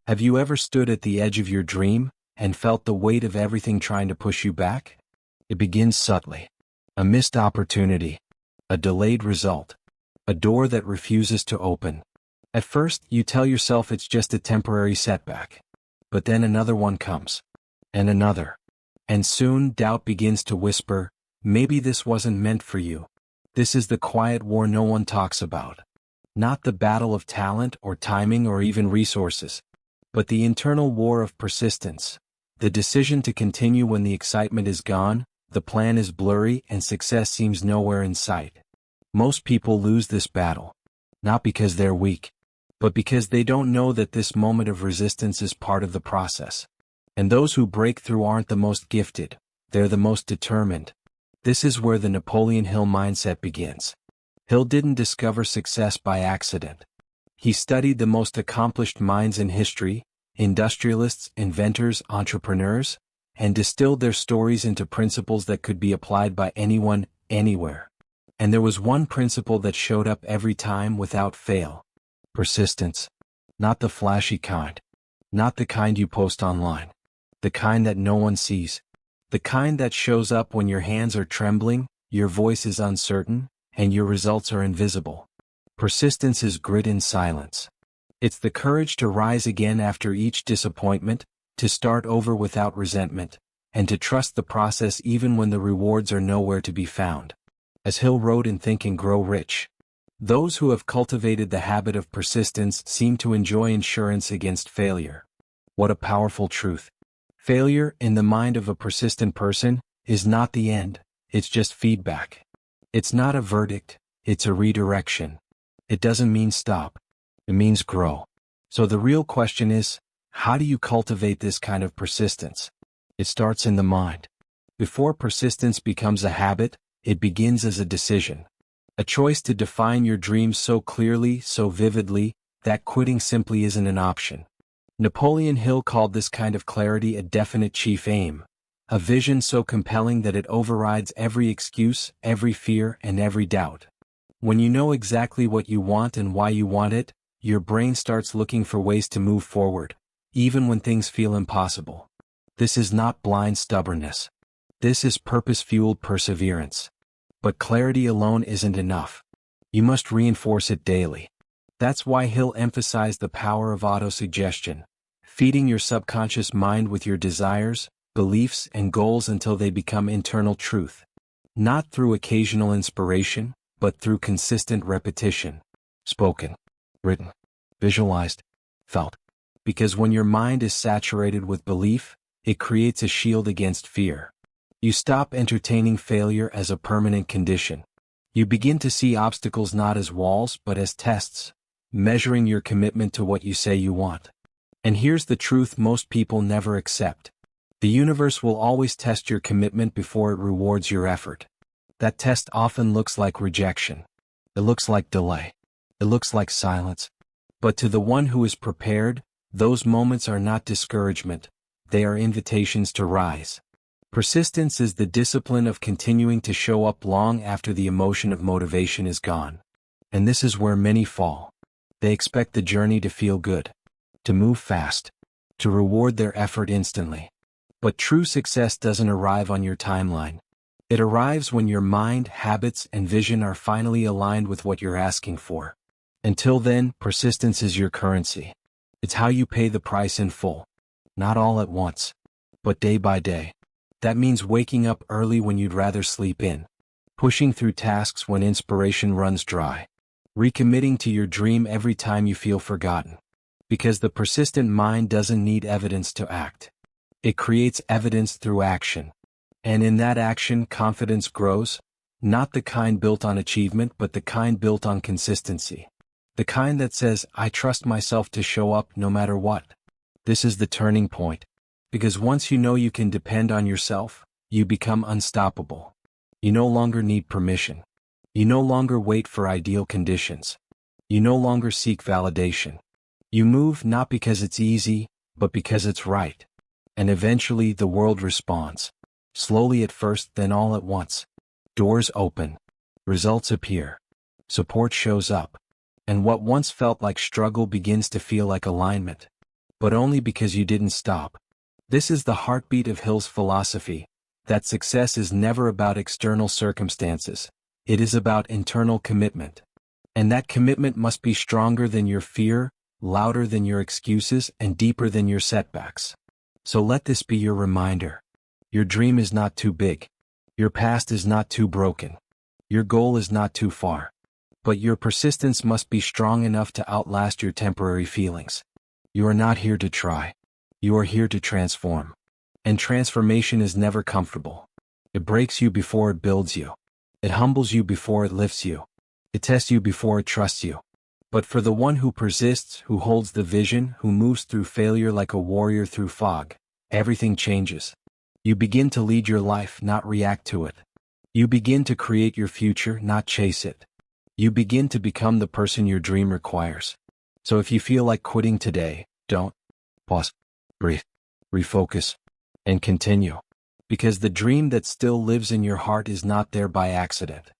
Have you ever stood at the edge of your dream and felt the weight of everything trying to push you back? It begins subtly. A missed opportunity, a delayed result, a door that refuses to open. At first, you tell yourself it's just a temporary setback. But then another one comes. And another. And soon doubt begins to whisper, maybe this wasn't meant for you. This is the quiet war no one talks about. Not the battle of talent or timing or even resources, but the internal war of persistence. The decision to continue when the excitement is gone, the plan is blurry, and success seems nowhere in sight. Most people lose this battle. Not because they're weak, but because they don't know that this moment of resistance is part of the process. And those who break through aren't the most gifted, they're the most determined. This is where the Napoleon Hill mindset begins. Hill didn't discover success by accident. He studied the most accomplished minds in history, industrialists, inventors, entrepreneurs, and distilled their stories into principles that could be applied by anyone, anywhere. And there was one principle that showed up every time without fail. Persistence. Not the flashy kind. Not the kind you post online. The kind that no one sees. The kind that shows up when your hands are trembling, your voice is uncertain, and your results are invisible. Persistence is grit in silence. It's the courage to rise again after each disappointment, to start over without resentment, and to trust the process even when the rewards are nowhere to be found. As Hill wrote in Think and Grow Rich, those who have cultivated the habit of persistence seem to enjoy insurance against failure. What a powerful truth. Failure, in the mind of a persistent person, is not the end, it's just feedback. It's not a verdict, it's a redirection. It doesn't mean stop. It means grow. So the real question is, how do you cultivate this kind of persistence? It starts in the mind. Before persistence becomes a habit, it begins as a decision. A choice to define your dreams so clearly, so vividly, that quitting simply isn't an option. Napoleon Hill called this kind of clarity a definite chief aim, a vision so compelling that it overrides every excuse, every fear, and every doubt. When you know exactly what you want and why you want it, your brain starts looking for ways to move forward, even when things feel impossible. This is not blind stubbornness. This is purpose-fueled perseverance. But clarity alone isn't enough. You must reinforce it daily. That's why Hill emphasized the power of autosuggestion, feeding your subconscious mind with your desires, beliefs, and goals until they become internal truth. Not through occasional inspiration, but through consistent repetition. Spoken, written, visualized, felt. Because when your mind is saturated with belief, it creates a shield against fear. You stop entertaining failure as a permanent condition. You begin to see obstacles not as walls but as tests, measuring your commitment to what you say you want. And here's the truth most people never accept. The universe will always test your commitment before it rewards your effort. That test often looks like rejection. It looks like delay. It looks like silence. But to the one who is prepared, those moments are not discouragement. They are invitations to rise. Persistence is the discipline of continuing to show up long after the emotion of motivation is gone. And this is where many fall. They expect the journey to feel good, to move fast, to reward their effort instantly. But true success doesn't arrive on your timeline. It arrives when your mind, habits, and vision are finally aligned with what you're asking for. Until then, persistence is your currency. It's how you pay the price in full. Not all at once, but day by day. That means waking up early when you'd rather sleep in, pushing through tasks when inspiration runs dry, recommitting to your dream every time you feel forgotten. Because the persistent mind doesn't need evidence to act. It creates evidence through action. And in that action, confidence grows, not the kind built on achievement, but the kind built on consistency. The kind that says, I trust myself to show up no matter what. This is the turning point. Because once you know you can depend on yourself, you become unstoppable. You no longer need permission. You no longer wait for ideal conditions. You no longer seek validation. You move not because it's easy, but because it's right. And eventually the world responds. Slowly at first, then all at once. Doors open. Results appear. Support shows up. And what once felt like struggle begins to feel like alignment. but only because you didn't stop. This is the heartbeat of Hill's philosophy, that success is never about external circumstances. It is about internal commitment. And that commitment must be stronger than your fear, louder than your excuses, and deeper than your setbacks. So let this be your reminder. Your dream is not too big. Your past is not too broken. Your goal is not too far. But your persistence must be strong enough to outlast your temporary feelings. You are not here to try. You are here to transform. And transformation is never comfortable. It breaks you before it builds you. It humbles you before it lifts you. It tests you before it trusts you. But for the one who persists, who holds the vision, who moves through failure like a warrior through fog, everything changes. You begin to lead your life, not react to it. You begin to create your future, not chase it. You begin to become the person your dream requires. So if you feel like quitting today, don't. Pause. Breathe. Refocus. And continue. Because the dream that still lives in your heart is not there by accident.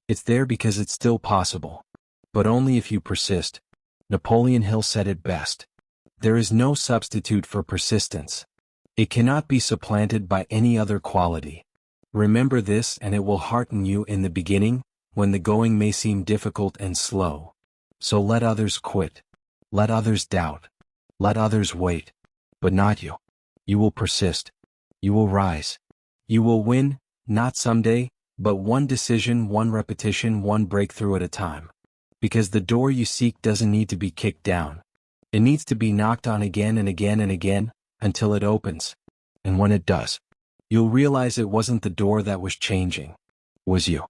It's there because it's still possible. But only if you persist. Napoleon Hill said it best. There is no substitute for persistence. It cannot be supplanted by any other quality. Remember this, and it will hearten you in the beginning, when the going may seem difficult and slow. So let others quit. Let others doubt. Let others wait. But not you. You will persist. You will rise. You will win, not someday, but one decision, one repetition, one breakthrough at a time. Because the door you seek doesn't need to be kicked down. It needs to be knocked on again and again and again, until it opens. And when it does, you'll realize it wasn't the door that was changing. It was you.